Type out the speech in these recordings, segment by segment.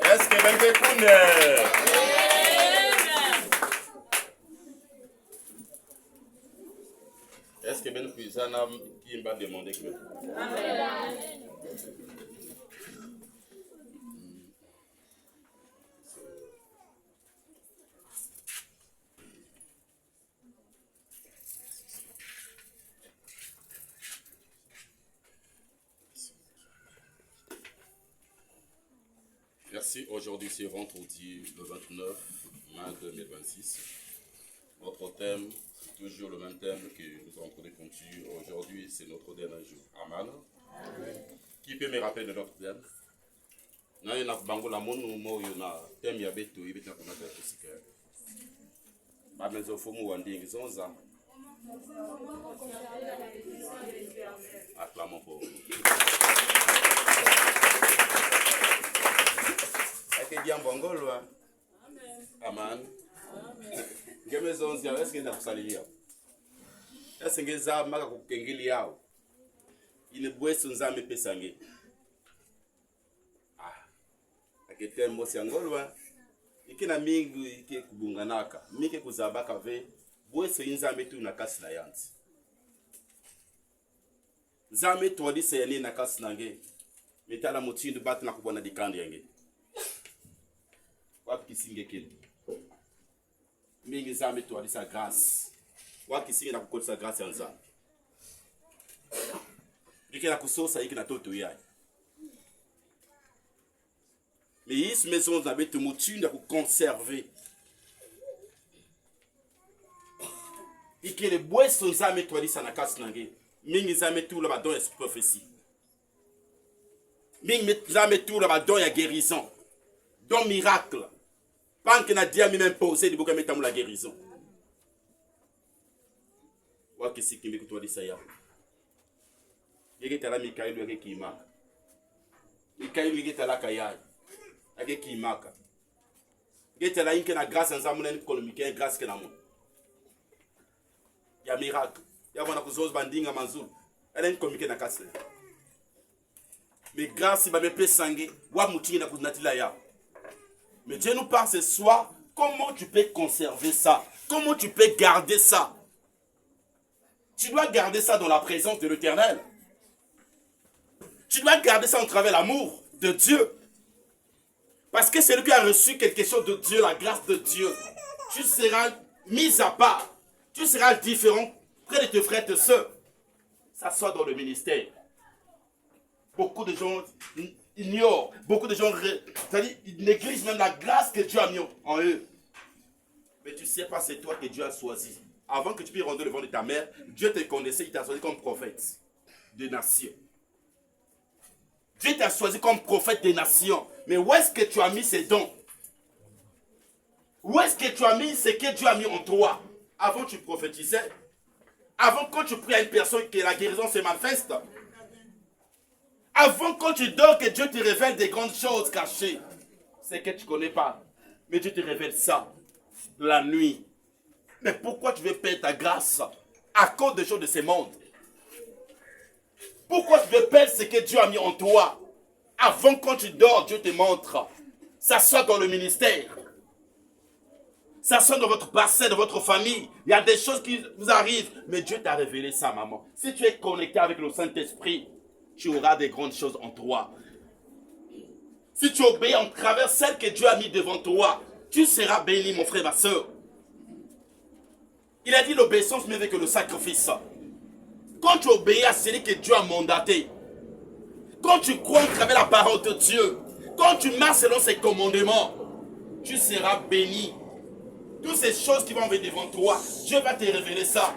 Est-ce que ben Bekune? Est-ce que ben Puisana qui m'a demandé que Merci. Aujourd'hui, c'est vendredi le 29 mai 2026. Notre thème, c'est toujours le même thème que nous avons traité aujourd'hui, c'est notre dernier jour. Amen. Qui peut me rappeler de notre thème? Non, il y a un thème, il y a un thème, il y a un thème. Acclamons pour vous. Est-ce que Bongolo? Amen. Est-ce que vous allez dire? Est-ce que vous allez dire? Il ne boit son âme pesangé. Ah, avec le mot Siangolo, il y a un mingi qui est Bunganaka, mingi Kuzabaka ve, boit son âme tout na kas na yant. Zame toi dit c'est na kas nange, mais t'as la moitié de battre na kubona di kandi yange. Quoi qui signe qu'il? Mingi zame toi dit sa grâce. Quoi qui signe na kukol sa grâce en zame. Il y a kusosa yiki na toto yai. Mais ici maison n'avait tout motu pour conserver. Et que les bois sont jamais toi dit ça na casse nangue. Mingi jamais tout là-bas dans cette prophétie. Mingi jamais tout là-bas dans la guérison. Dans miracle. Pas que na dia même posé de beaucoup mettre la guérison. Wa que c'est qui me toi dit ça ya. Il y a un Mikaïl qui marque. Mikaïl qui est là qui marque. Il y a une grâce en Zamoun économique, une grâce qui est là. Il y a un miracle. Il y a un chose banding à Manzoul. Elle est économique dans la casse. Mais grâce, il va me faire sanguer. Mais Dieu nous parle ce soir. Comment tu peux conserver ça? Comment tu peux garder ça? Tu dois garder ça dans la présence de l'Éternel. Tu dois garder ça au travers de l'amour de Dieu. Parce que celui qui a reçu quelque chose de Dieu, la grâce de Dieu, tu seras mis à part. Tu seras différent près de tes frères et tes soeurs. Ça soit dans le ministère. Beaucoup de gens ignorent. Beaucoup de gens ils négligent même la grâce que Dieu a mis en eux. Mais tu ne sais pas, c'est toi que Dieu a choisi. Avant que tu puisses rendre le ventre de ta mère, Dieu te connaissait, il t'a choisi comme prophète des nations. Dieu t'a choisi comme prophète des nations. Mais où est-ce que tu as mis ces dons? Où est-ce que tu as mis ce que Dieu a mis en toi? Avant tu prophétisais. Avant quand tu pries à une personne que la guérison se manifeste. Avant quand tu dors que Dieu te révèle des grandes choses cachées. C'est que tu ne connais pas. Mais Dieu te révèle ça. La nuit. Mais pourquoi tu veux perdre ta grâce? À cause des choses de ce monde. Pourquoi tu veux perdre ce que Dieu a mis en toi? Avant quand tu dors, Dieu te montre. Ça soit dans le ministère. Ça soit dans votre bassin, dans votre famille. Il y a des choses qui vous arrivent. Mais Dieu t'a révélé ça, maman. Si tu es connecté avec le Saint-Esprit, tu auras des grandes choses en toi. Si tu obéis en travers celle que Dieu a mis devant toi, tu seras béni, mon frère, ma soeur. Il a dit l'obéissance mieux que le sacrifice. Quand tu obéis à celui que Dieu a mandaté, quand tu crois en travers la parole de Dieu, quand tu marches selon ses commandements, tu seras béni. Toutes ces choses qui vont venir devant toi, Dieu va te révéler ça.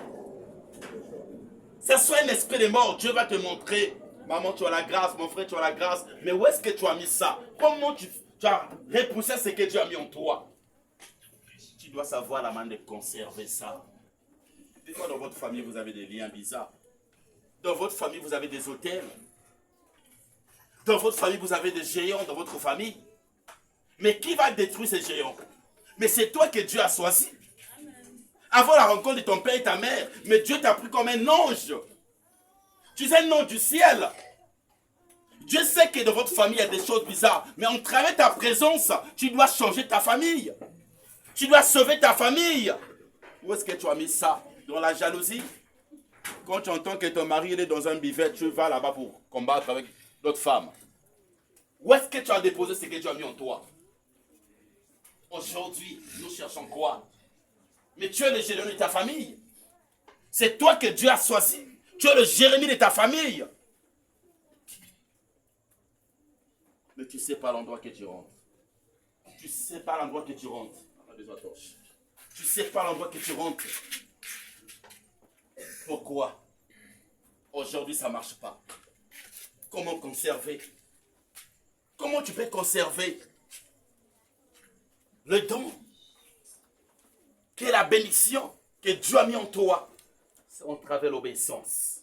Ça soit un esprit de mort, Dieu va te montrer. Maman, tu as la grâce, mon frère, tu as la grâce. Mais où est-ce que tu as mis ça? Comment tu as repoussé ce que Dieu a mis en toi? Tu dois savoir la manière de conserver ça. Des fois, dans votre famille, vous avez des liens bizarres. Dans votre famille, vous avez des hôtels. Dans votre famille, vous avez des géants dans votre famille. Mais qui va détruire ces géants? Mais c'est toi que Dieu a choisi. Avant la rencontre de ton père et ta mère, mais Dieu t'a pris comme un ange. Tu es un ange du ciel. Dieu sait que dans votre famille, il y a des choses bizarres. Mais en travers ta présence, tu dois changer ta famille. Tu dois sauver ta famille. Où est-ce que tu as mis ça? Dans la jalousie? Quand tu entends que ton mari est dans un bivet, tu vas là-bas pour combattre avec d'autres femmes. Où est-ce que tu as déposé ce que tu as mis en toi? Aujourd'hui, nous cherchons quoi? Mais tu es le Jérémie de ta famille. C'est toi que Dieu a choisi. Tu es le Jérémie de ta famille. Mais tu ne sais pas l'endroit que tu rentres. Tu ne sais pas l'endroit que tu rentres. Tu ne sais pas l'endroit que tu rentres. Pourquoi? Aujourd'hui, ça ne marche pas. Comment conserver? Comment tu peux conserver le don qui est la bénédiction que Dieu a mis en toi? C'est en travers l'obéissance.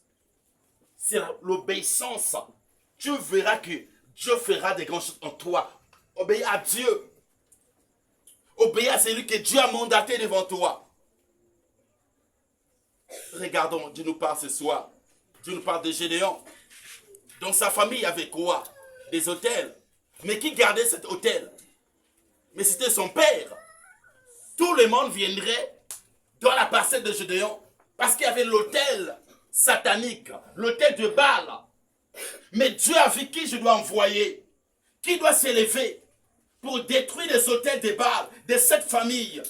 C'est l'obéissance. Tu verras que Dieu fera des grandes choses en toi. Obéis à Dieu. Obéis à celui que Dieu a mandaté devant toi. Regardons, Dieu nous parle ce soir. Dieu nous parle de Gédéon. Dans sa famille, il y avait quoi? Des autels. Mais qui gardait cet autel? Mais c'était son père. Tout le monde viendrait dans la parcelle de Gédéon parce qu'il y avait l'autel satanique, l'autel de Baal. Mais Dieu a vu qui je dois envoyer, qui doit s'élever pour détruire les autels de Baal de cette famille.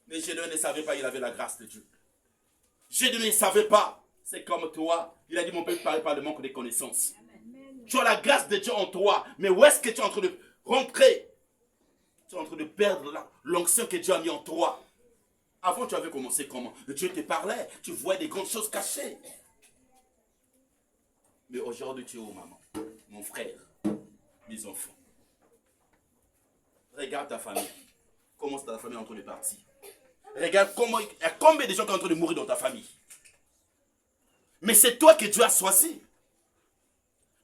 Mais Gédéon ne savait pas qu'il avait la grâce de Dieu. Gédéon ne savait pas. C'est comme toi. Il a dit, mon père, ne parle pas de manque de connaissances. Tu as la grâce de Dieu en toi. Mais où est-ce que tu es en train de rentrer? Tu es en train de perdre l'onction que Dieu a mis en toi. Avant, tu avais commencé comment? Dieu te parlait. Tu voyais des grandes choses cachées. Mais aujourd'hui, tu es où, maman? Mon frère, mes enfants. Regarde ta famille. Comment ta famille est en train de partir. Regarde comment il y a combien de gens qui sont en train de mourir dans ta famille. Mais c'est toi que Dieu a choisi.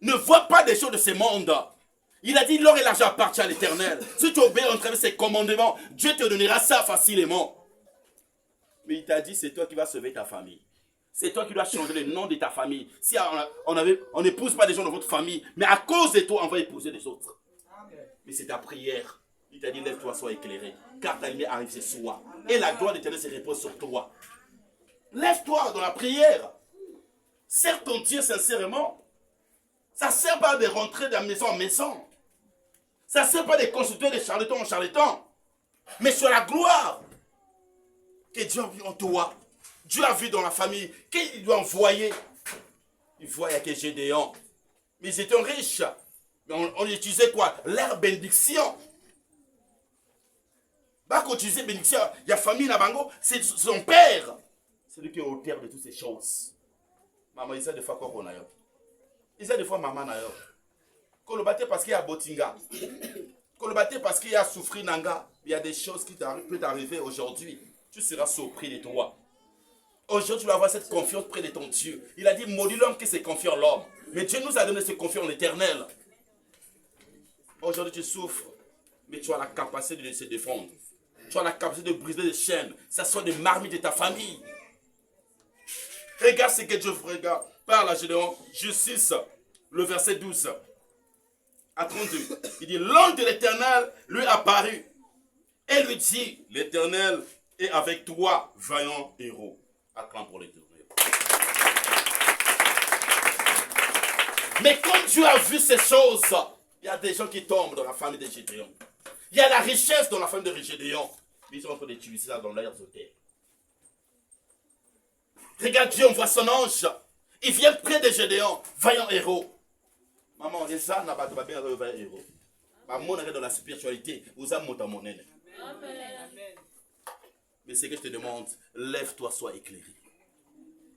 Ne vois pas des choses de ce monde. Il a dit l'or et l'argent appartiennent à l'Éternel. Si tu obéis en travers de ses commandements, Dieu te donnera ça facilement. Mais il t'a dit c'est toi qui vas sauver ta famille. C'est toi qui dois changer le nom de ta famille. Si on n'épouse pas des gens dans votre famille, mais à cause de toi, on va épouser des autres. Mais c'est ta prière. Il t'a dit lève-toi, sois éclairé. Car ta lumière arrive ce soir. Et la gloire de l'Éternel se repose sur toi. Lève-toi dans la prière. Sers ton Dieu sincèrement. Ça ne sert pas de rentrer de maison en maison. Ça ne sert pas de consulter de charlatans en charlatans. Mais sur la gloire que Dieu a vu en toi. Dieu a vu dans la famille qu'il doit envoyer. Il voyait que Gédéon. Mais ils étaient riches. Mais on utilisait quoi? Leur bénédiction. Bah, quand on utilisait bénédiction, il y a famille Nabango, c'est son père. C'est lui qui est auteur de toutes ces choses. Maman, il sait des fois quoi qu'on a eu. Il sait des fois maman n'a eu. Quand le battait parce qu'il y a Botinga. Quand le battait parce qu'il y a souffri Nanga. Il y a des choses qui peuvent t'arriver aujourd'hui. Tu seras surpris de toi. Aujourd'hui, tu vas avoir cette confiance près de ton Dieu. Il a dit, maudit l'homme qui se confie en l'homme. Mais Dieu nous a donné ce confiance en l'éternel. Aujourd'hui, tu souffres. Mais tu as la capacité de se défendre. Tu as la capacité de briser les chaînes. Ça soit des marmites de ta famille. Regarde ce que Dieu regarde. Parle à Gédéon, justice, le verset 12 à 32. Il dit, l'ange de l'Éternel lui apparut et lui dit, l'Éternel est avec toi, vaillant héros. Acclame pour l'Éternel. Mais quand Dieu a vu ces choses, il y a des gens qui tombent dans la famille de Gédéon. Il y a la richesse dans la famille de Gédéon. Ils sont en train d'utiliser ça dans leurs hôtels. Regarde, Dieu envoie son ange. Il vient près de Gédéon, vaillant héros. Maman, ça n'a pas de papier avec vaillant héros. Maman, on est dans la spiritualité. Vous avez monté mon aîné. Mais ce que je te demande, lève-toi, sois éclairé.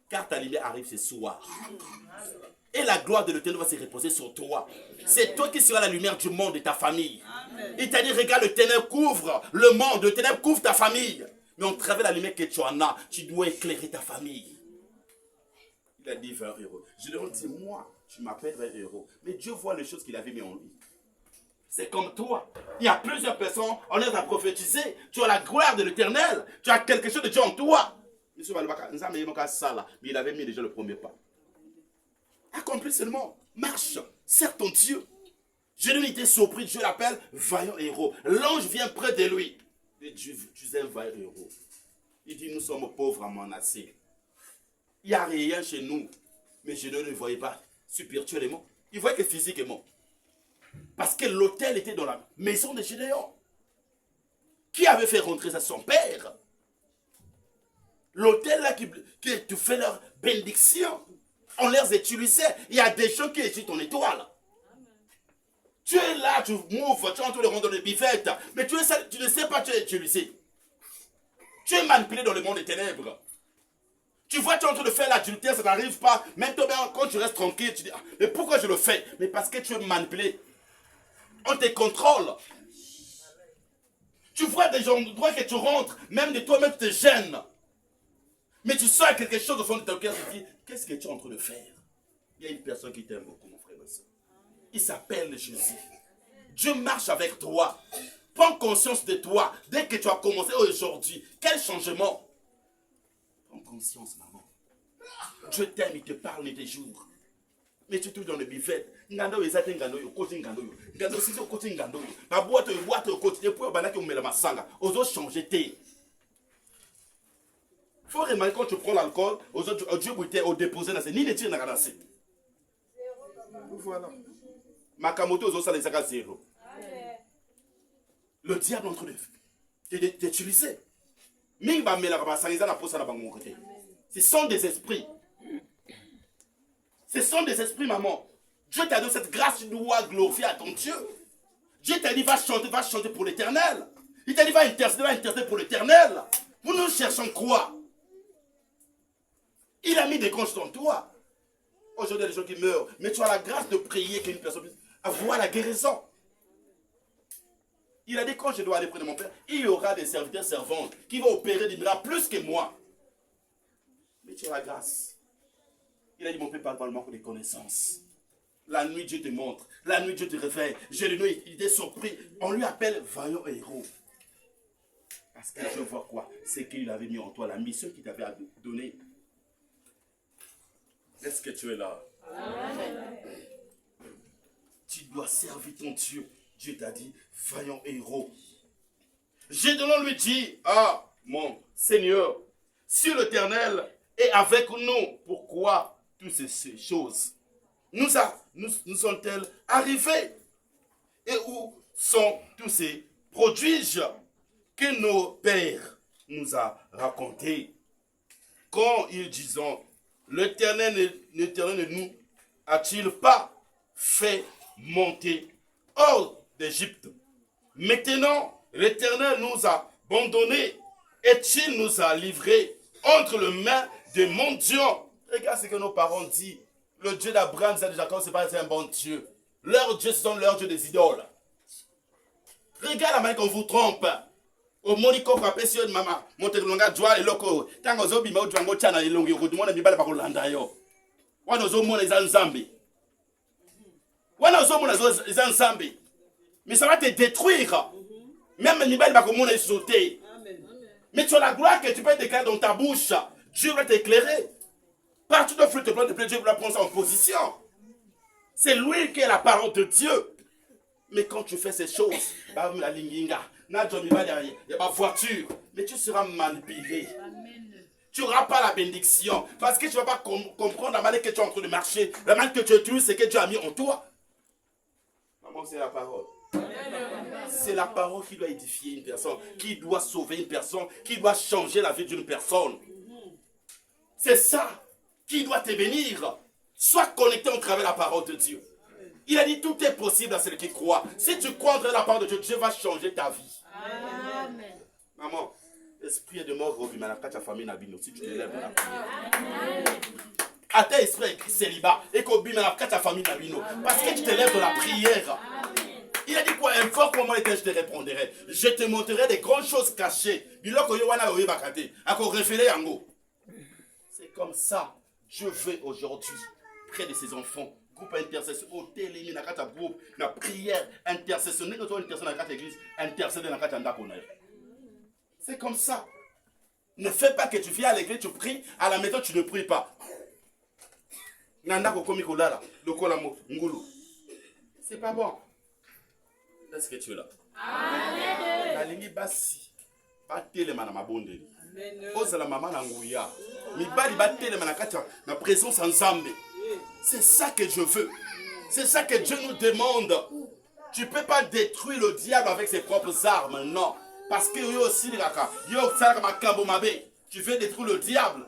Car ta lumière arrive ce soir. Et la gloire de l'Éternel va se reposer sur toi. C'est toi qui seras la lumière du monde de ta famille. Il t'a dit, regarde, le ténèbre couvre le monde, le ténèbre couvre ta famille. Mais on travers la lumière que tu en as, tu dois éclairer ta famille. Il a dit 20 euros. Je lui ai dit, moi, tu m'appelles 20 euros. Mais Dieu voit les choses qu'il avait mis en lui. C'est comme toi. Il y a plusieurs personnes, on les a prophétisé. Tu as la gloire de l'Éternel. Tu as quelque chose de Dieu en toi. Mais il avait mis déjà le premier pas. Accomplis seulement. Marche. Sers ton Dieu. Gédéon était surpris. Dieu l'appelle vaillant héros. L'ange vient près de lui. Et Dieu, tu es un vaillant héros. Il dit, nous sommes pauvres à Manassé. Il n'y a rien chez nous. Mais Gédéon ne voyait pas spirituellement. Il voyait que physiquement. Parce que l'autel était dans la maison de Gédéon. Qui avait fait rentrer ça? Son père. L'autel là qui te fait leur bénédiction. On les utilisait. Il y a des gens qui étudient ton étoile. Tu es là, tu m'ouvres, tu es en train de rendre les bifettes. Mais tu ne sais pas, tu es utilisé. Tu es manipulé dans le monde des ténèbres. Tu vois, tu es en train de faire l'adultère, ça n'arrive pas. Même toi, quand tu restes tranquille, tu dis, ah, mais pourquoi je le fais? Mais parce que tu es manipulé. On te contrôle. Tu vois des gens droits que tu rentres, même de toi-même, tu te gênes. Mais tu sens quelque chose au fond de ton cœur, tu te dis, qu'est-ce que tu es en train de faire? Il y a une personne qui t'aime beaucoup, mon frère et ma soeur. Il s'appelle Jésus. Dieu marche avec toi. Prends conscience de toi. Dès que tu as commencé aujourd'hui, quel changement? Prends conscience, maman. Dieu t'aime, il te parle des jours. Mais tu es toujours dans le buffet. Ngando ezate ngando yo côté ngando yo. Ngando si au côté ngando yo. Ba boîte au côté pour banaki on met la masanga. Ozo changer té. Faut remarquer quand tu prends l'alcool, ozo Dieu bouté au déposer dans ce ni ne tire na kadase. Voilà. Makamoto ozo ça les saka zéro. Le diable est en train de t'utiliser. Mingba mela ba sangiza na posa na bango côté. Ce sont des esprits. Ce sont des esprits, maman. Dieu t'a donné cette grâce, tu dois glorifier à ton Dieu. Dieu t'a dit, va chanter pour l'éternel. Il t'a dit, va intercéder pour l'éternel. Nous nous cherchons quoi? Il a mis des comptes en toi. Aujourd'hui, il y a des gens qui meurent. Mais tu as la grâce de prier qu'une personne puisse avoir la guérison. Il a dit, quand je dois aller près de mon Père, il y aura des serviteurs, servantes qui vont opérer des miracles plus que moi. Mais tu as la grâce. Il a dit, mon Père, parle par le manque de connaissances. La nuit, Dieu te montre. La nuit, Dieu te réveille. Gédéon, il était surpris. On lui appelle vaillant héros. Parce que je vois quoi? C'est qu'il avait mis en toi la mission qu'il t'avait donnée. Est-ce que tu es là? Amen. Tu dois servir ton Dieu. Dieu t'a dit, vaillant héros. Gédéon lui dit, ah, mon Seigneur, si l'Éternel est avec nous, pourquoi toutes ces choses nous sont-elles arrivées? Et où sont tous ces prodiges que nos pères nous a racontés? Quand ils disent, l'Éternel ne nous a-t-il pas fait monter hors d'Égypte? Maintenant, l'Éternel nous a abandonnés et il nous a livrés entre les mains de mon Dieu. Regarde ce que nos parents disent. Le Dieu d'Abraham, de Jacob, c'est pas un bon Dieu. Leur Dieu, ce sont leurs dieux des idoles. Regarde la manière qu'on vous trompe. Au Monico, frappé sur maman. Montelonga, joie et loco. Tant que Zobi, Mao, Django, Tchana, et Longi, vous demandez pas la Landa yo. Wana Zomo, les Anzambi. Wana Zomo, les Anzambi. Mais ça va te détruire. Même Nibal va comme on est sauté. Mais tu as la gloire que tu peux déclarer dans ta bouche. Dieu va t'éclairer. Partout de flûte de Dieu va prendre ça en position. C'est lui qui est la parole de Dieu. Mais quand tu fais ces choses, la linginga, il y a ma voiture, mais tu seras manipulé. Tu n'auras pas la bénédiction. Parce que tu ne vas pas comprendre la manière que tu es en train de marcher. La manière que tu utilises, c'est que Dieu a mis en toi. Maman, c'est la parole. C'est la parole qui doit édifier une personne, qui doit sauver une personne, qui doit changer la vie d'une personne. C'est ça qui doit te bénir. Sois connecté au travers de la parole de Dieu. Il a dit tout est possible à celui qui croit. Si tu crois en la parole de Dieu, Dieu va changer ta vie. Amen. Maman, esprit de mort, ta famille n'a si tu te lèves de la prière. À tes esprits célibat et que ta famille n'a parce que tu te lèves de la prière. Il a dit quoi? Invoque-moi et je te répondrai. Je te montrerai des grandes choses cachées. C'est comme ça. Je veux aujourd'hui, près de ces enfants, groupe intercession, au télé, groupe, la prière, intercession, n'est que toi intercession dans la église, intercession dans la c'est comme ça. Ne fais pas que tu viens à l'église, tu pries, à la maison tu ne pries pas. Nanda kokomi kolala, lokola ngulu. C'est pas bon. Est-ce que tu es là? Amen. Nalingi basi. Batelema na mabondeli. Ozala mama na nguya. Mibali batelema na kati na présence ensemble. C'est ça que je veux. C'est ça que Dieu nous demande. Tu ne peux pas détruire le diable avec ses propres armes, non. Parce que yo aussi tu veux détruire le diable.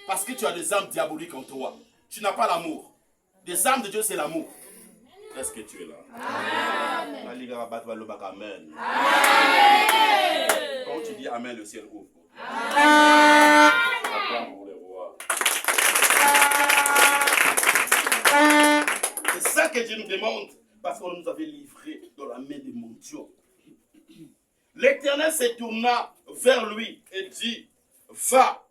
Parce que tu as des armes diaboliques en toi. Tu n'as pas l'amour. Les armes de Dieu, c'est l'amour. Est-ce que tu es là? Amen. Amen. Quand tu dis Amen, le ciel ouvre. Amen. C'est ça que Dieu nous demande. Parce qu'on nous avait livrés dans la main de mon Dieu. L'Éternel se tourna vers lui et dit, va.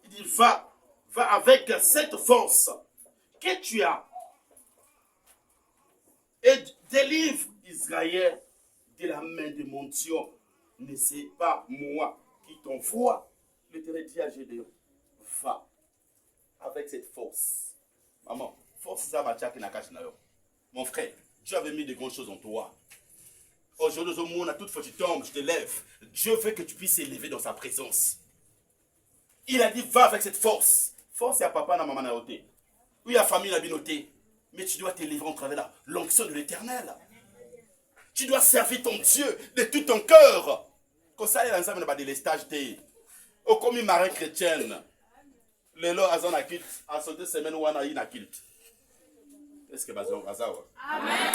Il dit, va avec cette force que tu as. Et délivre Israël de la main de mon Dieu. Ne c'est pas moi qui t'envoie. L'Éternel dit à Gédéon, va avec cette force. Maman, force ça va tchak na kache na yo. Mon frère, Dieu avait mis de grandes choses en toi. Aujourd'hui, au monde, à toute fois tu tombes, je te lève. Dieu veut que tu puisses s'élever dans sa présence. Il a dit, va avec cette force. Force, c'est à papa, na maman, na oté. Oui, à famille, na binoté. Mais tu dois t'élever en travers l'onction de l'Éternel. Tu dois servir ton Dieu de tout ton cœur. Comme ça, il y a ensemble de délestage. Au commis marin chrétienne. Le lo azon a kilt. A sauté semaine ou ana na kilt. Est-ce que bazon azawa? Amen.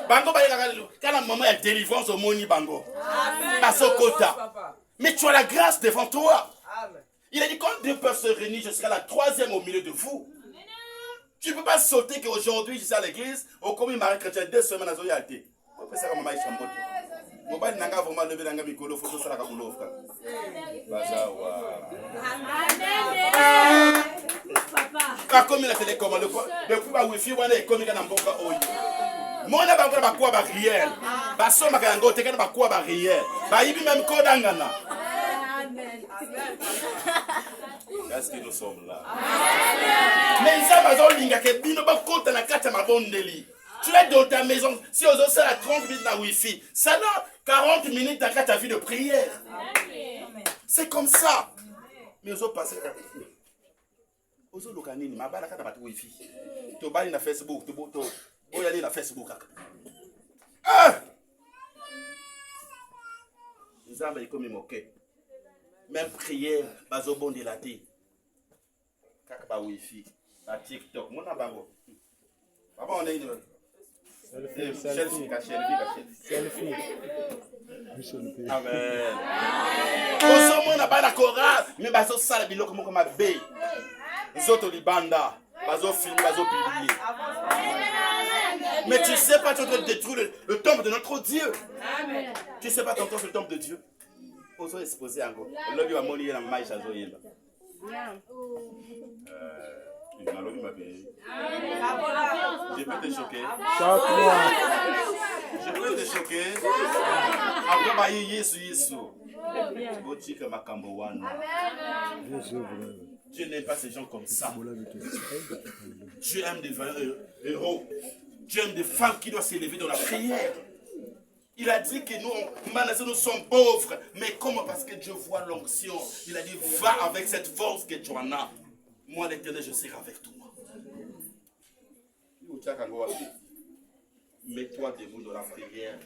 Bango ba yaka quand la maman est délivrance au moni bango. Amen. Basokota. Mais tu as la grâce devant toi. Amen. Il a dit quand deux peuvent se réunir, je serai la troisième au milieu de vous. Tu ne peux pas sauter qu'aujourd'hui, je suis à l'église, au commis marin chrétien, 2 semaines à Zoyalté. Pourquoi ça, maman, il chambote? Mon père n'a pas vraiment levé dans le micro, photo, ça, la caboulot. Pas comme la télécommande, depuis ma wifi, on est comme un emboka oyo. Mon n'a pas quoi barrière. Basso ma gango, t'es pas quoi barrière. Bah, il même kodangana. Est-ce que nous sommes là? Mais ils ont besoin de bino ba kota na kata mabondeli. Tu es dans ta maison, si on ça la 30 minutes na wifi, ça n'a 40 minutes dans ta vie de prière. C'est comme ça. Mais ils ont passé. Ils ont locané ma bala kata bat wifi. To bali na Facebook, to oyali na Facebook. Ah! Ils ont comme moqué. Même prière, bazo bon dilaté. Kaka wifi, la TikTok, mon abango. Papa on est une selfie. Amen. Ozo mona ba la chorale, mais bazo sala biloko moko mabe. Zoto libanda, bazo filmer, bazo publier. Mais tu sais pas, tu es en train de détruire le temple de notre Dieu. Amen. Tu sais pas t'entendre le temple de Dieu. Ozo exposé encore. Le lui a moni na mai chazo yenda. Je peux te choquer. Je peux te choquer. Après, bah, Yesu. Dieu n'aime pas ces gens comme ça. Dieu aime des héros. Dieu aime des femmes qui doivent s'élever dans la prière. Il a dit que nous sommes pauvres. Mais comment? Parce que Dieu voit l'onction. Il a dit, va avec cette force que tu en as. Moi, l'Éternel, je serai avec toi. Mets-toi debout dans la prière.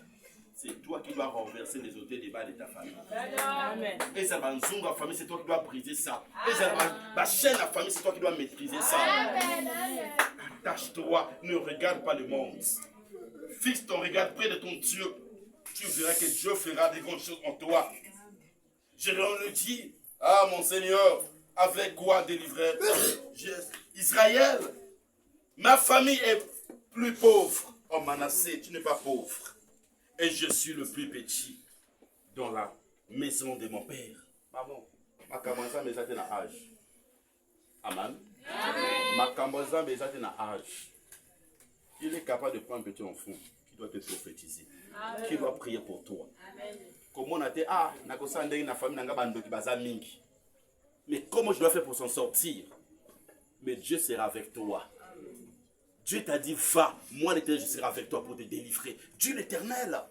C'est toi qui dois renverser les autels des bas de ta famille. Amen. Et ça va nous la famille, c'est toi qui dois briser ça. Et ça va chaîne la famille, c'est toi qui dois maîtriser ça. Attache-toi, ne regarde pas le monde. Fixe ton regard près de ton Dieu. Tu verras que Dieu fera des grandes choses en toi. Je le dis, ah mon Seigneur, avec quoi délivrer Israël? Ma famille est plus pauvre. Oh Manassé, tu n'es pas pauvre. Et je suis le plus petit dans la maison de mon père. Maman, ma camarade mes amis à âge. Amen. Ma camarade mes amis à âge. Il est capable de prendre un petit enfant qui doit te prophétiser, qui doit prier pour toi. Amen. Comme on a dit, na famille n'a pas bando qui baza mingi. Mais comment je dois faire pour s'en sortir? Mais Dieu sera avec toi. Dieu t'a dit, va, moi l'Éternel, je serai avec toi pour te délivrer. Dieu l'Éternel.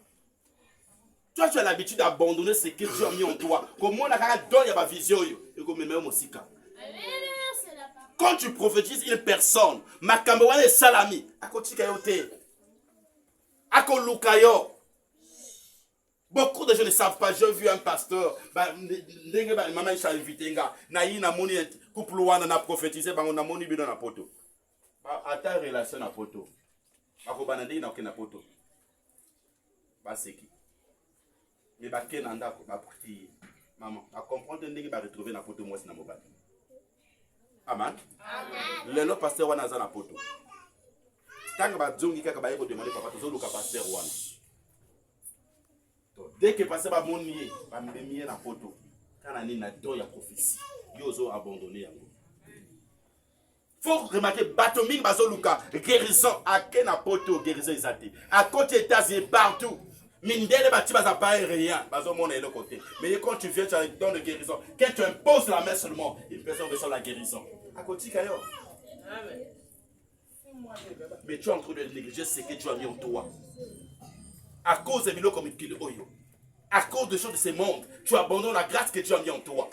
Toi, tu as l'habitude d'abandonner ce que Dieu a mis en toi. Comment on a donné ma vision et comme même aussi. Quand tu prophétises une personne, ma caméra est salami. À côté de à Kolukayo. Beaucoup de gens ne savent pas. J'ai vu un pasteur. Maman est invité. Naï na moni couple wana na prophétisé. On a moni bidon na poto. À ta relation na poto. Akobana ndenge na okena poto. Baseki. Mais ba kenanda ko ba parti. Maman, à comprendre ndenge ba retrouver na poto moi na mobali. Amen. Amen. Le no pasteur wana za na poto. Tanga ba zongi kaka ba yeko demander papa to luka pasteur wana. Dès que pasteur ba monier, ba mbemier na poto. Kana ni na do ya prophétie. Yo zo abandonner yango. Faut remarquer batoming bazoluka guérison à kena poto guérison ezati. À côté États-Unis partout. Mindele bati baza pas rien, bazo mon est le côté. Mais quand tu viens tu as le don de guérison, quand tu imposes la main seulement, une personne reçoit la guérison. À côté kayo. Amen. Mais tu es en train de négliger ce que tu as mis en toi. À cause des millions comme il oyo. À cause des choses de ce monde, tu abandonnes la grâce que tu as mis en toi.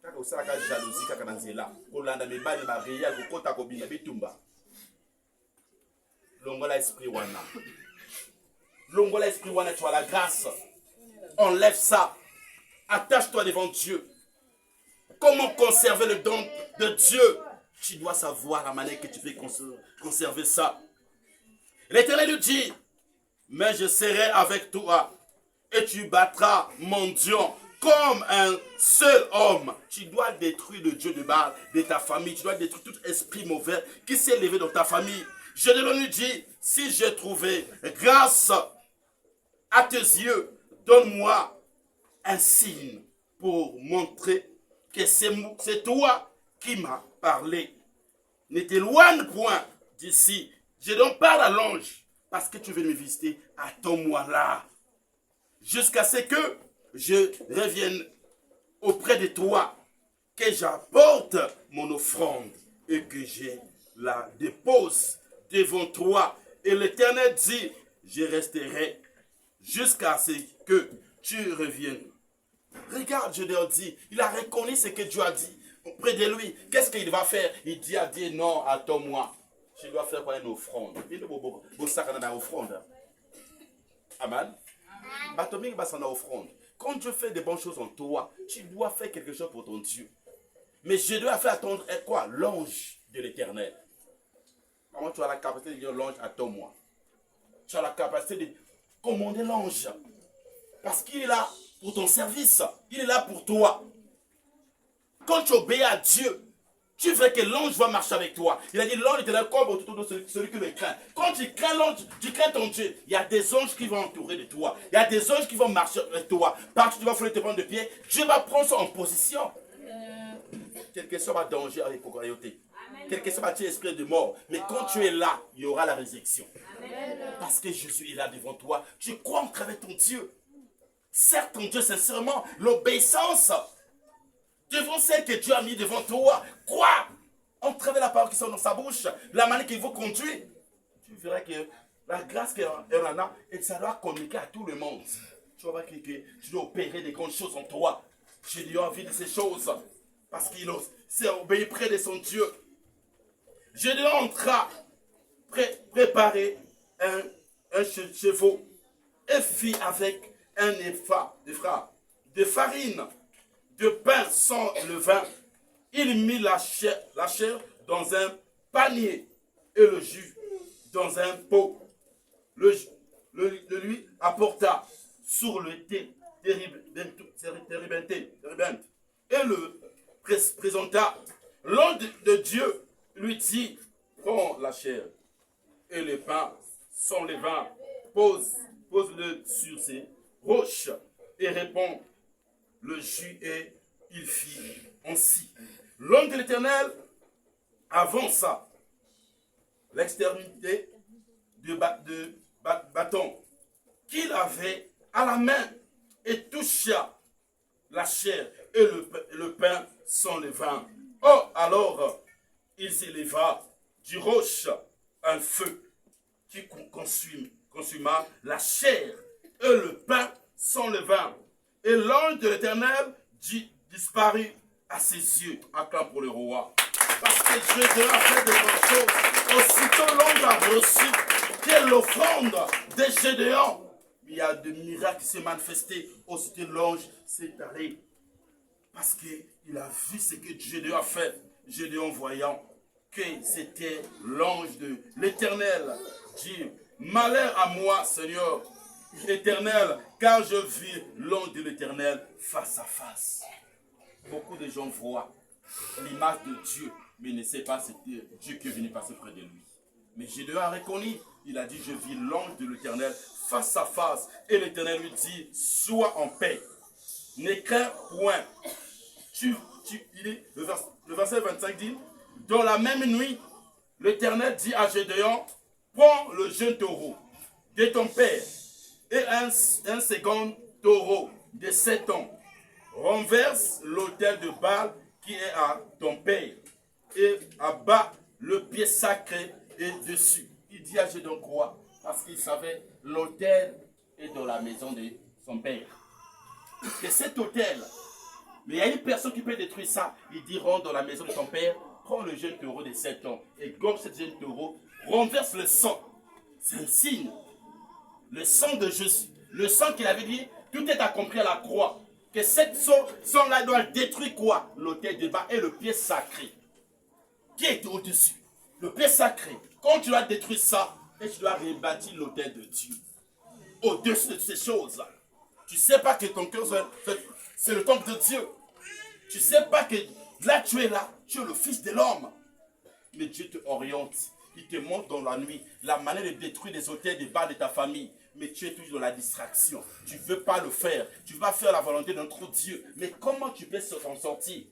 Quand ça la jalousie quand on est là, Olanda me bali ba réel ko kota ko binga bitumba. Longola esprit wana. Longola esprit wana, tu as la grâce. Enlève ça. Attache-toi devant Dieu. Comment conserver le don de Dieu? Tu dois savoir la manière que tu peux conserver ça. L'Éternel nous dit, mais je serai avec toi et tu battras mon Dieu comme un seul homme. Tu dois détruire le Dieu de Baal de ta famille. Tu dois détruire tout esprit mauvais qui s'est levé dans ta famille. Je lui dis, si j'ai trouvé grâce à tes yeux, donne-moi un signe pour montrer que c'est toi qui m'as parlé. Ne t'éloigne point d'ici. Je donc parle à l'ange parce que tu veux me visiter. Attends-moi là. Jusqu'à ce que je revienne auprès de toi, que j'apporte mon offrande et que je la dépose devant toi. Et l'Éternel dit, je resterai jusqu'à ce que tu reviennes. Regarde, je leur dis, il a reconnu ce que Dieu a dit auprès de lui. Qu'est-ce qu'il va faire? Il dit, non, attends-moi. Je dois faire quoi? Une offrande. Il y a une offrande. Amen. Quand Dieu fait de bonnes choses en toi, tu dois faire quelque chose pour ton Dieu. Mais je dois faire attendre quoi? L'ange de l'Éternel. Comment tu as la capacité de dire l'ange, attends-moi. Tu as la capacité de commander l'ange. Parce qu'il est là pour ton service. Il est là pour toi. Quand tu obéis à Dieu, tu veux que l'ange va marcher avec toi. Il a dit l'ange est là comme autour de celui qui le craint. Quand tu crains l'ange, tu crains ton Dieu. Il y a des anges qui vont entourer de toi. Il y a des anges qui vont marcher avec toi. Partout tu vas fouler tes prendre de pied, Dieu va prendre ça en position. Quel que soit le danger avec la royauté. Quel que soit l'esprit de mort. Mais quand tu es là, il y aura la résurrection. Parce que Jésus est là devant toi. Tu crois en travers ton Dieu. Serre ton Dieu sincèrement. L'obéissance devant celle que Dieu a mis devant toi. Crois en travers la parole qui sort dans sa bouche. La manière qu'il vous conduit. Tu verras que la grâce qu'elle en a, et ça doit communiquer à tout le monde. Tu vas voir que tu dois opérer des grandes choses en toi. Je lui ai envie de ces choses. Parce qu'il s'est obéi près de son Dieu. Je lui ai préparer un chevaux et fit avec un épha de farine, de pain sans levain. Il mit la chair dans un panier et le jus dans un pot. Le lui apporta sur le térébinthe et le présenta. L'ange de Dieu lui dit, prends la chair et le pain sans levain, pose-le sur ces roches et répand le jus, et il fit ainsi. L'ange de l'Éternel avança l'extrémité de bâton qu'il avait à la main et toucha la chair et le pain sans levain. Oh, alors, il s'éleva du roche un feu qui consuma la chair et le pain sans levain. Et l'ange de l'Éternel disparut à ses yeux. Acclame pour le roi. Parce que Dieu a fait de grandes choses. Aussitôt l'ange a reçu quelle l'offrande des Gédéons. Il y a des miracles qui s'est manifestés. Aussitôt l'ange s'est allé. Parce qu'il a vu ce que Gédéon a fait. Gédéon voyant que c'était l'ange de l'Éternel. Dit, malheur à moi, Seigneur, Éternel, car je vis l'ange de l'Éternel face à face. Beaucoup de gens voient l'image de Dieu, mais ne savent pas c'était Dieu qui est venu passer près de lui. Mais Gédéon a reconnu, il a dit, je vis l'ange de l'Éternel face à face. Et l'Éternel lui dit, sois en paix, ne crains point. Le verset 25 dit, dans la même nuit, l'Éternel dit à Gédéon, prends le jeune taureau de ton père et un second taureau de 7 ans. Renverse l'autel de Baal qui est à ton père et abat le pied sacré et dessus. Il dit à Gédéon quoi? Parce qu'il savait l'autel est dans la maison de son père. Et cet autel, mais il y a une personne qui peut détruire ça. Il dit rentre dans la maison de ton père, prends le jeune taureau de 7 ans et gorge ce jeune taureau, renverse le sang. C'est un signe. Le sang de Jésus. Le sang qu'il avait dit, tout est accompli à la croix. Que cette sang-là doit détruire quoi? L'autel de bas et le pied sacré. Qui est au-dessus? Le pied sacré. Quand tu dois détruire ça, et tu dois rebâtir l'autel de Dieu. Au-dessus de ces choses-là. Tu ne sais pas que ton cœur, c'est le temple de Dieu. Tu ne sais pas que là, tu es le fils de l'homme. Mais Dieu te oriente. Il te montre dans la nuit la manière de détruire les autels des bas de ta famille. Mais tu es toujours dans la distraction. Tu ne veux pas le faire. Tu vas faire la volonté de notre Dieu. Mais comment tu peux t'en sortir?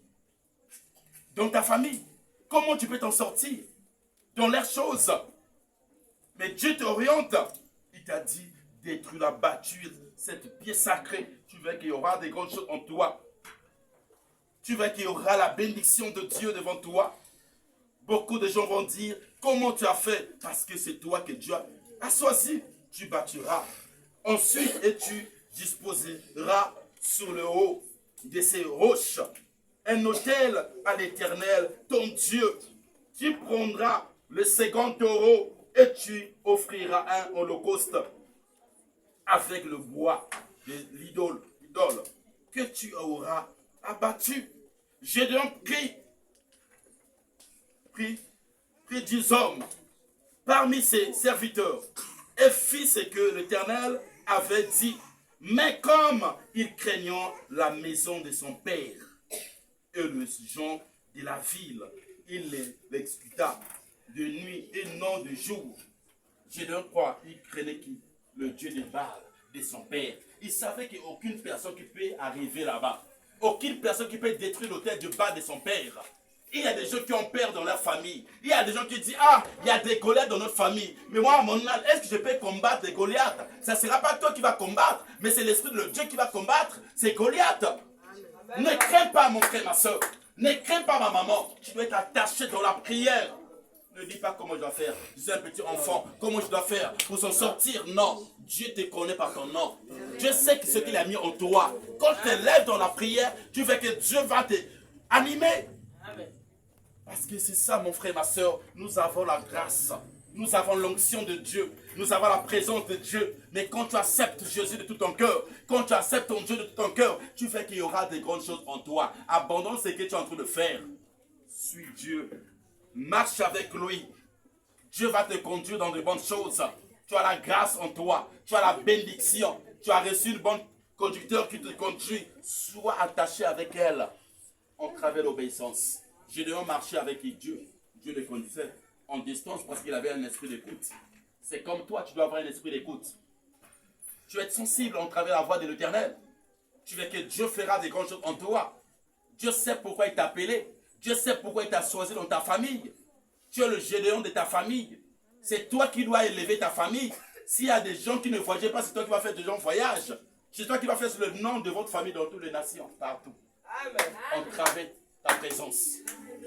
Dans ta famille. Comment tu peux t'en sortir? Dans les choses. Mais Dieu t'oriente. Il t'a dit, détruis la bâture, cette pied sacrée. Tu veux qu'il y aura des grandes choses en toi. Tu veux qu'il y aura la bénédiction de Dieu devant toi. Beaucoup de gens vont dire, comment tu as fait? Parce que c'est toi que Dieu a choisi. Tu bâtiras. Ensuite, et tu disposeras sur le haut de ces roches un autel à l'Éternel, ton Dieu. Tu prendras le second taureau et tu offriras un holocauste avec le bois de l'idole que tu auras abattu. Gédéon prit 10 hommes parmi ses serviteurs et fit ce que l'Éternel avait dit. Mais comme il craignait la maison de son père et les gens de la ville, il l'exécuta de nuit et non de jour. Gédéon croit, il craignait qui? Le Dieu de Baal, de son père. Il savait qu'il n'y a aucune personne qui peut arriver là-bas. Aucune personne qui peut détruire l'autel de Baal de son père. Il y a des gens qui ont peur dans leur famille. Il y a des gens qui disent, ah, il y a des Goliaths dans notre famille. Mais moi, à mon âge, est-ce que je peux combattre des Goliaths? Ça ne sera pas toi qui vas combattre, mais c'est l'esprit de Dieu qui va combattre ces Goliaths. Ne crains pas, mon frère, ma soeur. Ne crains pas, ma maman. Tu dois être attaché dans la prière. Ne dis pas comment je dois faire. Je suis un petit enfant. Comment je dois faire pour s'en sortir? Non. Dieu te connaît par ton nom. Dieu sait ce qu'il a mis en toi. Quand tu te lèves dans la prière, tu veux que Dieu va te animer. Parce que c'est ça, mon frère, ma soeur. Nous avons la grâce. Nous avons l'onction de Dieu. Nous avons la présence de Dieu. Mais quand tu acceptes Jésus de tout ton cœur, quand tu acceptes ton Dieu de tout ton cœur, tu fais qu'il y aura des grandes choses en toi. Abandonne ce que tu es en train de faire. Suis Dieu. Marche avec lui. Dieu va te conduire dans de bonnes choses. Tu as la grâce en toi. Tu as la bénédiction. Tu as reçu une bonne conducteur qui te conduit. Sois attaché avec elle en travers l'obéissance. Gédéon marchait avec Dieu. Dieu le conduisait en distance parce qu'il avait un esprit d'écoute. C'est comme toi, tu dois avoir un esprit d'écoute. Tu dois être sensible en travers la voix de l'Éternel. Tu veux que Dieu fera des grandes choses en toi. Dieu sait pourquoi il t'a appelé. Dieu sait pourquoi il t'a choisi dans ta famille. Tu es le Gédéon de ta famille. C'est toi qui dois élever ta famille. S'il y a des gens qui ne voyagent pas, c'est toi qui vas faire des gens voyage. C'est toi qui vas faire le nom de votre famille dans toutes les nations, partout. entraver ta présence.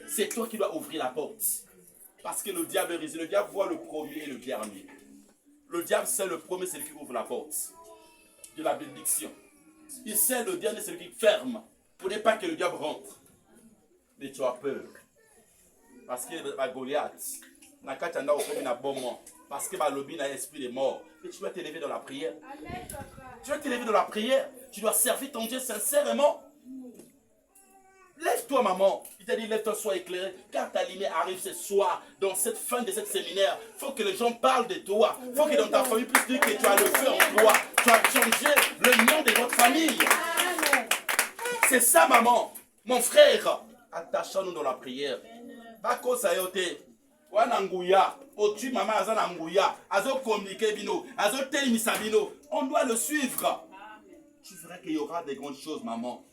C'est toi qui dois ouvrir la porte. Parce que le diable est risé. Le diable voit le premier et le dernier. Le diable, c'est le premier, c'est lui qui ouvre la porte de la bénédiction. Il sait le dernier, c'est lui qui ferme. Pour ne pas que le diable rentre. Mais tu as peur. Parce que la Goliath, parce que ma lobby n'a esprit de mort. Mais tu dois t'élever dans la prière. Tu dois t'élever dans la prière. Tu dois servir ton Dieu sincèrement. Lève-toi, maman. Il t'a dit, lève-toi, sois éclairé. Car ta lumière arrive ce soir, dans cette fin de cette séminaire. Il faut que les gens parlent de toi. Il faut que dans ta famille puisse dire que tu as le feu en toi. Tu as changé le nom de votre famille. C'est ça, maman. Mon frère, attachons-nous dans la prière. Bako sayote. Wananguya. Otu maman azananguya. Azo communiquer bino. Azo telimisa bino. On doit le suivre. Tu verras qu'il y aura des grandes choses, maman.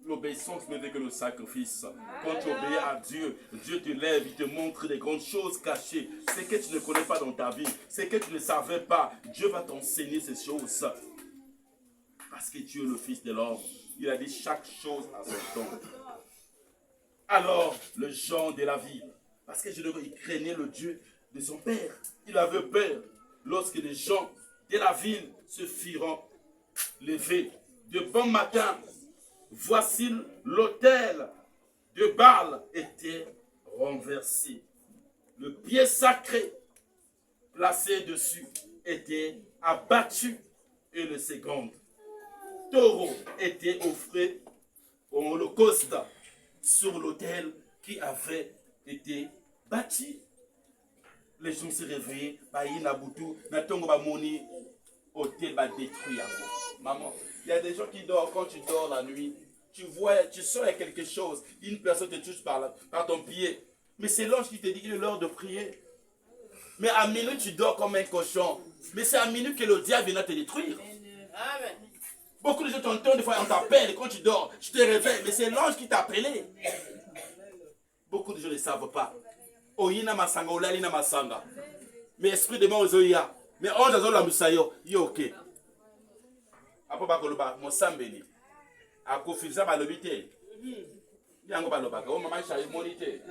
L'obéissance n'est que le sacrifice. Quand tu obéis à Dieu, Dieu te lève, il te montre des grandes choses cachées. Ce que tu ne connais pas dans ta vie, ce que tu ne savais pas, Dieu va t'enseigner ces choses. Parce que tu es le Fils de l'homme. Il a dit chaque chose à son temps. Alors, le Jean de la ville, parce que il craignait le Dieu de son père. Il avait peur lorsque les gens de la ville se firent lever de bon matin. Voici l'autel de Baal était renversé. Le pied sacré placé dessus était abattu et le second taureau était offert au holocauste sur l'autel qui avait été bâti. Les gens se réveillent, hôtel va détruire. Maman, il y a des gens qui dorment quand tu dors la nuit. Tu vois, tu sens quelque chose. Une personne te touche par ton pied. Mais c'est l'ange qui te dit qu'il est l'heure de prier. Mais à minuit, tu dors comme un cochon. Mais c'est à minuit que le diable vient te détruire. Amen. Beaucoup de gens t'entendent, des fois on t'appelle quand tu dors. Je te réveille, mais c'est l'ange qui t'a appelé. Beaucoup de gens ne savent pas. Oyina masanga, olalina masanga. Mais esprit de mort, ozoya. Mais ange azola musayo, yo ok. Après bakoloba mosambeli. Akofisa balobi te. Yango balobaka o mama isha imoni te.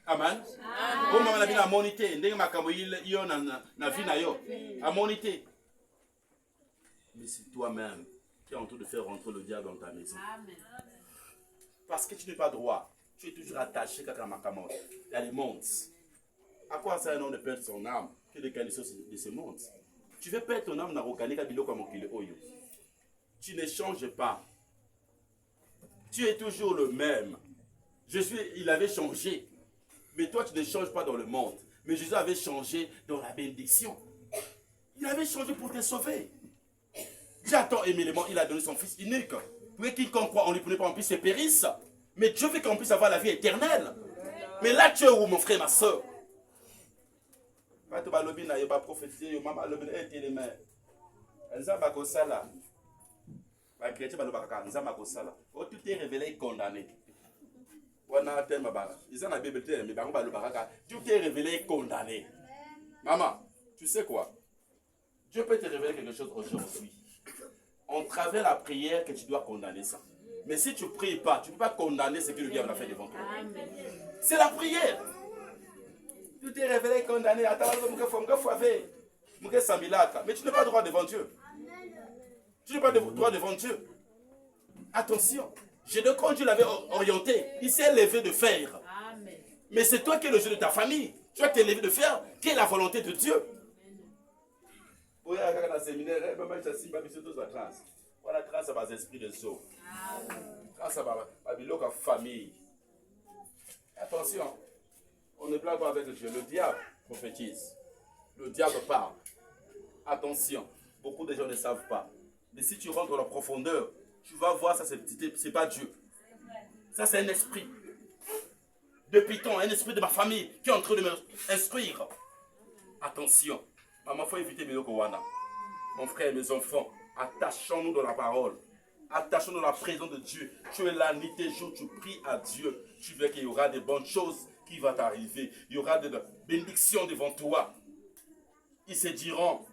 Amen. O mama na bina moni te, ndenge makambo yo na vie na yo. Amoni te. Mais c'est toi-même qui es en train de faire rentrer le diable dans ta maison. Parce que tu n'es pas droit. Tu es toujours attaché à Makamon. Il y a les mondes. À quoi ça un homme de perdre son âme que de qualifier de ce monde? Tu veux perdre ton âme dans le bilo comme il est. Tu ne changes pas. Tu es toujours le même. Il avait changé. Mais toi, tu ne changes pas dans le monde. Mais Jésus avait changé dans la bénédiction. Il avait changé pour te sauver. Dieu a tant aimé le monde, il a donné son Fils unique. Pour que quiconque croit en lui, pour ne pas en plus se périsse. Mais Dieu veut qu'on puisse avoir la vie éternelle. Mais là, tu es où, mon frère, ma soeur? Tu t'es révélé condamné. Tu t'es révélé condamné. Maman, tu sais quoi? Dieu peut te révéler quelque chose aujourd'hui. On travers la prière que tu dois condamner ça. Mais si tu ne pries pas, tu ne peux pas condamner ce que le diable a fait devant toi. C'est la prière. Tu t'es révélé condamné. Mais tu n'as pas droit devant Dieu. Tu n'as pas droit devant Dieu. Attention. Quand Dieu l'avait orienté, il s'est levé de faire. Mais c'est toi qui es le jeu de ta famille. Tu vas te lever de faire. Quelle est la volonté de Dieu? Voilà, grâce à mes esprits de sceau. Grâce à ma famille. Attention, on ne blague pas avec Dieu. Le diable prophétise. Le diable parle. Attention, beaucoup de gens ne savent pas. Mais si tu rentres dans la profondeur, tu vas voir ça, c'est pas Dieu. Ça, c'est un esprit de Python, un esprit de ma famille qui est en train de m'instruire. Attention, maman, il faut éviter mes Wana. Mon frère, mes enfants, attachons-nous dans la parole. Attachons-nous dans la présence de Dieu. Tu es là, nuit et jour, tu pries à Dieu. Tu veux qu'il y aura des bonnes choses qui vont t'arriver. Il y aura des bénédictions devant toi. Ils se diront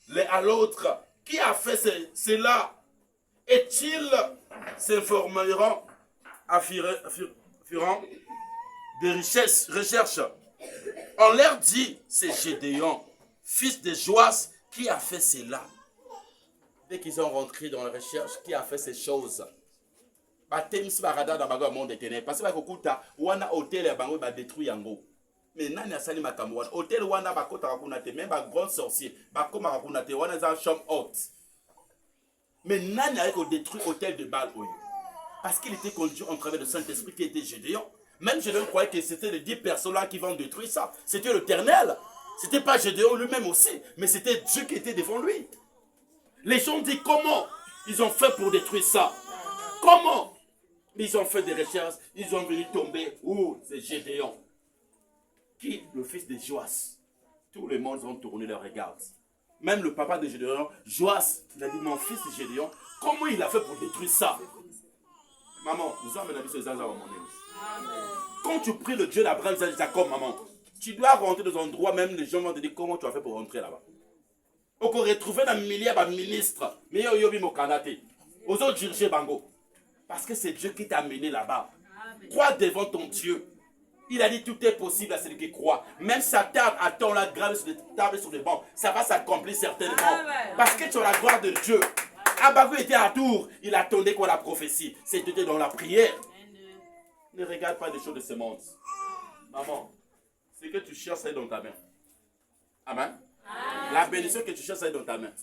l'un à l'autre, qui a fait cela? Et-ils s'informeront affirant des recherches. On leur dit, c'est Gédéon, fils de Joas, qui a fait cela. Dès qu'ils ont rentré dans la recherche, qui a fait ces choses. Parce que wana hôtel ya bango ba détruit yango. Mais nani asali makambo wana hôtel wana bakota kuna te même ba grand sorcier bakoma kuna te wana za chambre haute. Mais nani a détruit hôtel de Baal oyo. Parce qu'il était conduit en travers de Saint-Esprit qui était Gédéon. Même Gédéon croyait que c'était les 10 personnes là qui vont détruire ça. C'était l'Éternel. C'était pas Gédéon lui-même aussi, mais c'était Dieu qui était devant lui. Les gens disent comment ils ont fait pour détruire ça. Comment? Ils ont fait des recherches, ils ont venu tomber. Où? C'est Gédéon. Qui? Le fils de Joas. Tout le monde ont tourné leur regard. Même le papa de Gédéon, Joas, il a dit, mon fils Gédéon, comment il a fait pour détruire ça? Maman, nous avons mis ces ans. Quand tu pries le Dieu d'Abraham, Jacob, maman, tu dois rentrer dans un endroit, même les gens vont te dire comment tu as fait pour rentrer là-bas. On peut retrouver un milliard de ministres, mais il y a eu Canada. Aux autres diriger Bango. Parce que c'est Dieu qui t'a amené là-bas. Crois devant ton Dieu. Il a dit tout est possible à celui qui croit. Même Satan attend la grave sur les tables et sur les bancs. Ça va s'accomplir certainement. Parce que tu as la gloire de Dieu. Abakou était à Tours. Il attendait quoi la prophétie. C'était dans la prière. Ne regarde pas les choses de ce monde. Maman, ce que tu cherches, c'est dans ta main. Amen. La bénédiction que tu cherches, c'est dans ta main.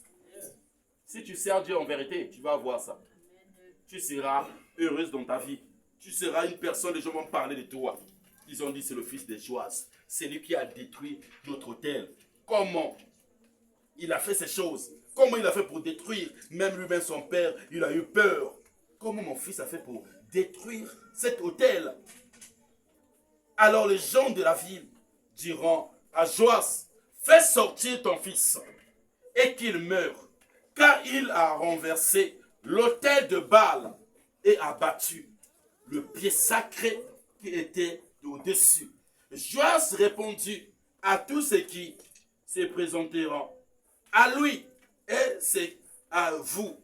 Si tu sers Dieu en vérité, tu vas avoir ça. Tu seras heureuse dans ta vie. Tu seras une personne, les gens vont parler de toi. Ils ont dit c'est le fils de Joas. C'est lui qui a détruit notre hôtel. Comment il a fait ces choses? Comment il a fait pour détruire? Même lui-même son père, il a eu peur. Comment mon fils a fait pour détruire cet hôtel? Alors les gens de la ville diront à Joas, fais sortir ton fils et qu'il meure, car il a renversé l'autel de Baal et a battu le pied sacré qui était au-dessus. Joas répondit à tous ceux qui se présenteront à lui et c'est à vous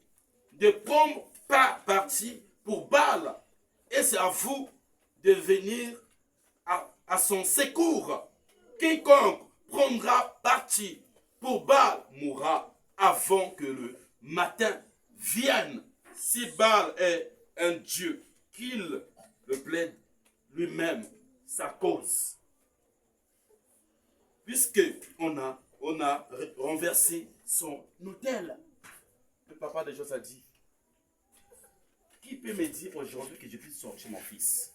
de prendre pas parti pour Baal et c'est à vous de venir à son secours. Quiconque prendra parti pour Baal mourra avant que le matin vienne. Si Baal est un Dieu, qu'il le plaide lui-même sa cause. Puisque on a renversé son autel. Le papa de Joas a dit, qui peut me dire aujourd'hui que je puisse sortir mon fils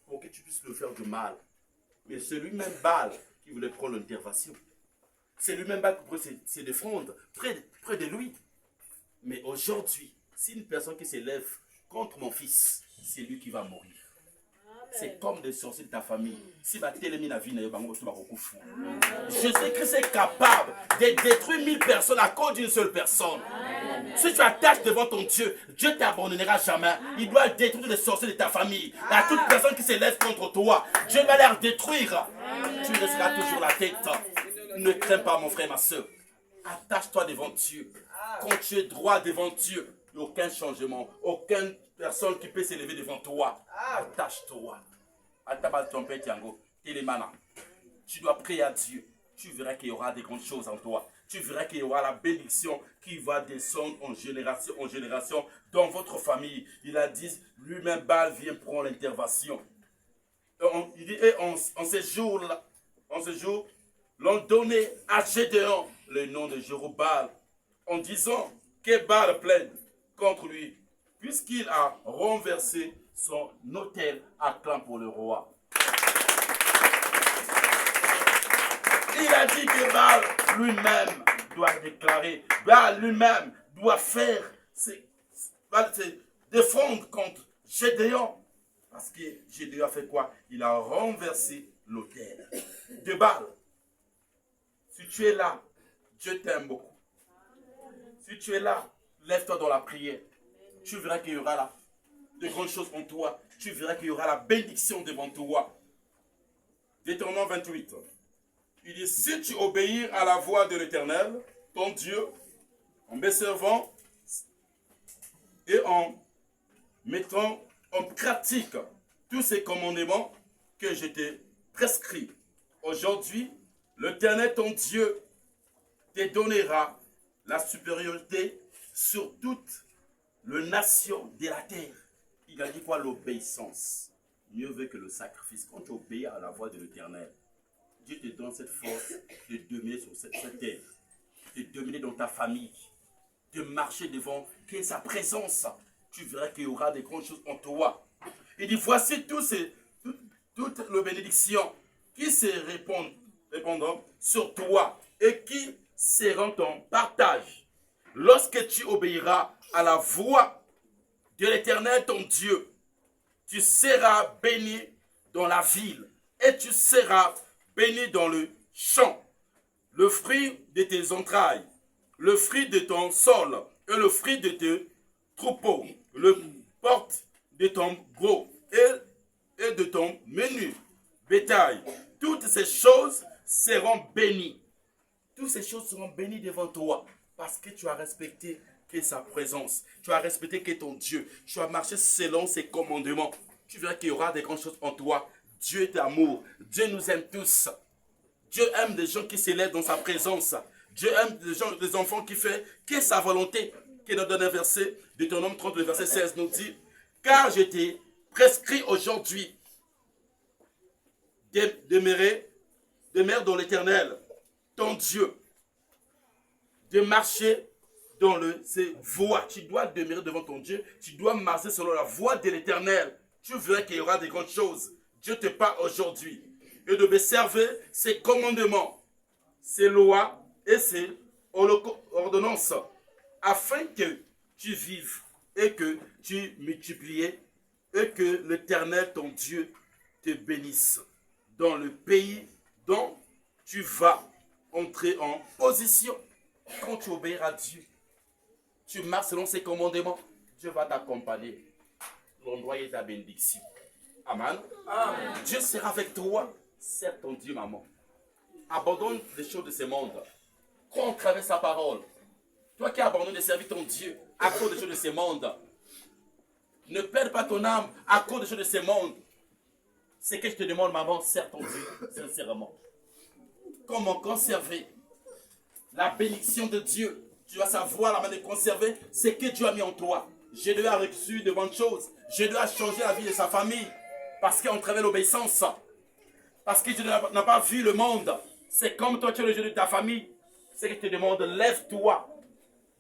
pour que tu puisses le faire du mal? Mais c'est lui-même Baal qui voulait prendre l'intervention. C'est lui-même Baal qui voulait se défendre près de lui. Mais aujourd'hui, si une personne qui s'élève contre mon fils, c'est lui qui va mourir. C'est comme des sorciers de ta famille. Si ma télé la vie, Jésus-Christ est capable de détruire 1000 personnes à cause d'une seule personne. Si tu attaches devant ton Dieu, Dieu ne t'abandonnera jamais. Il doit détruire les sorciers de ta famille. À toute personne qui s'élève contre toi, Dieu va les détruire. Tu resteras toujours la tête. Ne crains pas, mon frère, ma soeur. Attache-toi devant Dieu. Quand tu es droit devant Dieu, il n'y a aucun changement, aucune personne qui peut s'élever devant toi. Attache-toi. Tu dois prier à Dieu. Tu verras qu'il y aura des grandes choses en toi. Tu verras qu'il y aura la bénédiction qui va descendre en génération dans votre famille. Il a dit, lui-même, Baal vient prendre l'intervention. Il dit, et en ces jours-là, l'on donnait à Gédéon le nom de Jérobaal, en disant que Baal plaide contre lui, puisqu'il a renversé son autel. Acclame pour le roi. Il a dit que Baal lui-même doit déclarer, Baal lui-même doit faire, se défendre contre Gédéon. Parce que Gédéon a fait quoi? Il a renversé l'autel de Baal. Si tu es là, Dieu t'aime beaucoup. Si tu es là, lève-toi dans la prière. Tu verras qu'il y aura là de grandes choses en toi. Tu verras qu'il y aura la bénédiction devant toi. Deutéronome 28. Il dit, si tu obéis à la voix de l'Éternel, ton Dieu, en me servant et en mettant en pratique tous ces commandements que je t'ai prescrits. Aujourd'hui, l'Éternel ton Dieu te donnera la supériorité sur toutes les nations de la terre. Il a dit quoi? L'obéissance. Mieux vaut que le sacrifice. Quand tu obéis à la voix de l'Éternel, Dieu te donne cette force de dominer sur cette terre, de dominer dans ta famille, de marcher devant sa présence. Tu verras qu'il y aura des grandes choses en toi. Il dit, voici toutes les bénédictions qui se répandront sur toi et qui seront ton partage. Lorsque tu obéiras à la voix de l'Éternel ton Dieu, tu seras béni dans la ville et tu seras béni dans le champ. Le fruit de tes entrailles, le fruit de ton sol et le fruit de tes troupeaux, le porte de ton gros et de ton menu bétail. Toutes ces choses seront bénies. Toutes ces choses seront bénies devant toi parce que tu as respecté sa présence. Tu as respecté ton Dieu. Tu as marché selon ses commandements. Tu verras qu'il y aura des grandes choses en toi. Dieu est amour. Dieu nous aime tous. Dieu aime des gens qui s'élèvent dans sa présence. Dieu aime des enfants qui font sa volonté. Qui dans un verset, Deutéronome 30, le verset 16 nous dit, car je t'ai prescrit aujourd'hui demeure dans l'Éternel, ton Dieu, de marcher dans ses voies. Tu dois demeurer devant ton Dieu. Tu dois marcher selon la voie de l'Éternel. Tu verras qu'il y aura des grandes choses. Dieu te parle aujourd'hui. Et d'observer ses commandements, ses lois et ses ordonnances, afin que tu vives et que tu multiplies et que l'Éternel, ton Dieu, te bénisse dans le pays dont tu vas entrer en position. Quand tu obéiras à Dieu, tu marches selon ses commandements, Dieu va t'accompagner. L'endroit est ta bénédiction. Amen. Amen. Dieu sera avec toi. Serre ton Dieu, maman. Abandonne les choses de ce monde. Crois en travers sa parole. Toi qui abandonnes de servir ton Dieu à cause des choses de ce monde. Ne perds pas ton âme à cause des choses de ce monde. C'est que je te demande, maman, serre ton Dieu sincèrement. Comment conserver la bénédiction de Dieu? Tu dois savoir la manière de conserver ce que Dieu a mis en toi. Je dois reçu de bonnes choses. Je dois changer la vie de sa famille. Parce qu'on travaille l'obéissance. Parce que tu n'as pas vu le monde. C'est comme toi, tu es le jeu de ta famille. C'est que je te demande, lève-toi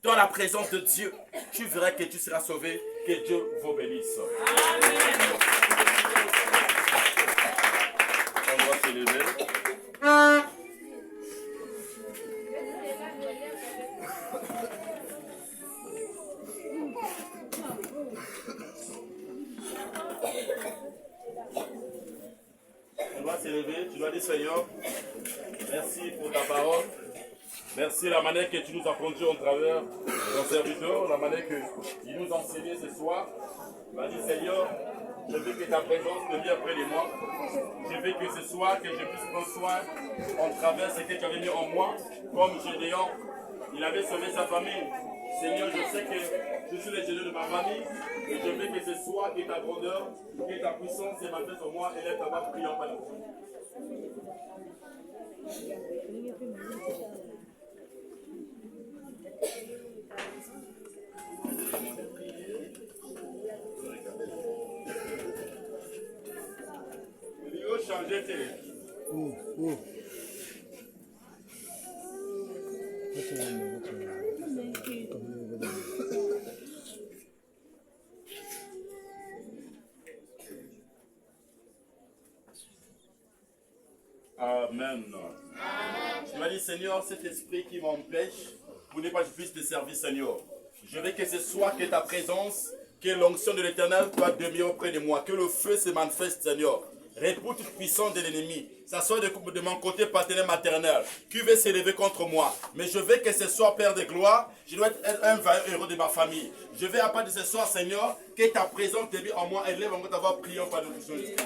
dans la présence de Dieu. Tu verras que tu seras sauvé. Que Dieu vous bénisse. Amen. On va se lever. On va se lever. Tu dois dire, Seigneur, merci pour ta parole. Merci la manière que tu nous as conduits au travers de ton serviteur, la manière qu'il nous a enseigné ce soir. Vas-y Seigneur, je veux que ta présence devienne près de moi. Je veux que ce soir, que je puisse prendre soin en travers ce que tu avais mis en moi, comme Gédéon. Il avait sauvé sa famille. Seigneur, je sais que je suis le Gédéon de ma famille. Et je veux que ce soir, que ta grandeur, que ta puissance se manifeste en moi. Élève ta voix, prions par nous. Il faut changer tes... Amen. Tu m'as dit, Seigneur, cet esprit qui m'empêche, pour ne pas que je puisse te servir, Seigneur. Je veux que ce soit que ta présence, que l'onction de l'Éternel soit demeurer auprès de moi, que le feu se manifeste, Seigneur. Réponds toute puissance de l'ennemi. Ça soit de mon côté paternel maternel, qui veut s'élever contre moi. Mais je veux que ce soit, Père de gloire, je dois être un vaillant héros de ma famille. Je veux à partir de ce soir, Seigneur, que ta présence te vienne en moi, élève encore ta voix, prions par le Christ.